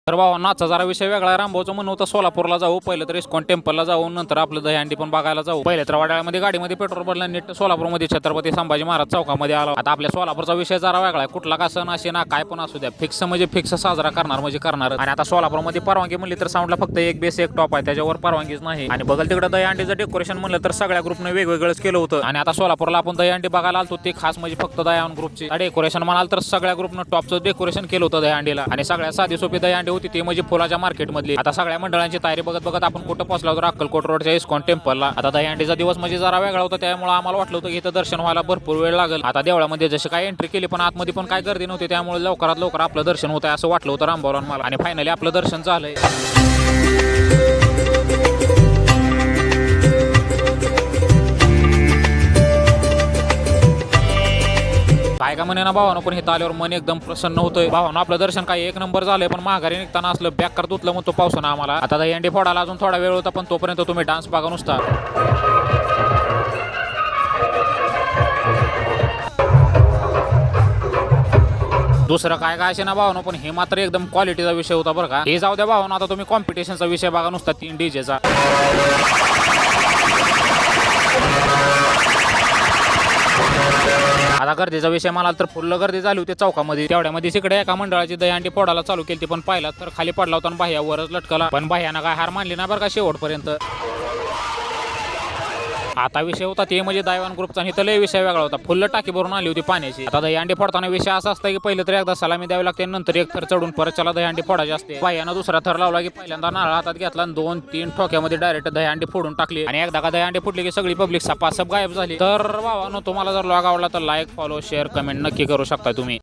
तर भावांनो आजचा जरा विषय वेगळा आहे. रामभाऊचं म्हणणं होतं सोलापूरला जाऊ, पहिलं तर इस्कॉन टेम्पलला जाऊ, नंतर आपलं दहीहंडी पण बघायला जाऊ. पहिले तर वडाळ्यामध्ये गाडीमध्ये पेट्रोल भरलं, नीट सोलापूरमध्ये छत्रपती संभाजी महाराज चौकामध्ये आलो. आता आपल्या सोलापूरचा विषय जरा वेगळा आहे. कुठला का सण असे ना काय पण असू द्या, फिक्स म्हणजे फिक्स साजरा करणार म्हणजे करणार. आणि आता सोलापूरमध्ये परवानगी म्हणली तर साऊंडला फक्त एक बेस एक टॉप आहे, त्याच्यावर परवानगीच नाही. आणि बघल तिकडे दहीहंडीचं डेकोरेशन म्हणलं तर सगळ्या ग्रुपने वेगवेगळंच केलं होतं. आणि आता सोलापूरला आपण दहीहंडी बघायला आलतो, ते खास म्हणजे फक्त दयान ग्रुपचे डेकोरेशन म्हणाल तर सगळ्या ग्रुपनं टॉपचं डेकोरेशन केलं होतं दहीहंडीला. आणि सगळ्या साधी सोपी दहीहंडी होती, ती म्हणजे फुलाच्या मार्केट मधली. आता सगळ्या मंडळांची तयारी बघत बघत आपण कुठं पोहोचलो तर अक्कलकोट रोडच्या इस्कॉन टेम्पलला. आता दहीहंडीचा दिवस म्हणजे जरा वेगळा होता, त्यामुळे आम्हाला वाटलं होतं की इथं दर्शन व्हायला भरपूर वेळ लागेल. आता देवळामध्ये जशी काय एंट्री केली पण आतमध्ये पण काय गर्दी नव्हती, त्यामुळे लवकरात लवकर आपलं दर्शन होतं असं वाटलं होतं रामभाऊला मला. आणि फायनली आपलं दर्शन झालंय. काय का म्हणे ना भावानं, पण इथं आल्यावर मन एकदम प्रसन्न होतंय. भावानं आपलं दर्शन काय एक नंबर झालंय, पण माघारी निघताना असलं बॅक करत उतलं म्हणतो पावसानं आम्हाला. आता दहीहंडी फोडायला अजून थोडा वेळ होता, पण तोपर्यंत तुम्ही डान्स बघा नुसता. दुसरं काय काय असे ना भावानं, पण हे मात्र एकदम क्वालिटीचा विषय होता बरं का. हे जाऊ द्या भावानं, आता तुम्ही कॉम्पिटिशनचा विषय बघा नुसता 3 डीजेचा. आता गर्दीचा विषय म्हणाल तर फुल्ल गर्दी झाली होती चौकामध्ये. तेवढ्यामध्ये तिकडे एका मंडळाची दहीहंडी फोडायला चालू केली, पण पाहिला तर खाली पडला होता आणि बाह्या वरच लटकला. पण बाह्यानं काय हार मानली ना बरं का शेवटपर्यंत. आता विषय होता ते म्हणजे दायवान ग्रुपचा, आणि लय विषय वेगळा होता. फुल्ल टाकी भरून आली होती पाण्याची. आता दहीहंडी फोडताना विषय असा असता की पहिलं तर एकदा सलामी द्यावी लागते, नंतर एक थर चढून परत त्याला दहीहंडी फोडायची असते. बाह्यानं दुसरा थर लावला की पहिल्यांदा नारळ हातात घेतला आणि 2-3 ठोक्यामध्ये डायरेक्ट दहीहंडी फोडून टाकली. आणि एकदा का दहीहंडी फुटली की सगळी पब्लिक सपासप गायब झाली. तर भावानो, तुम्हाला जर व्लॉग आवडला तर लाईक, फॉलो, शेअर, कमेंट नक्की करू शकता तुम्ही.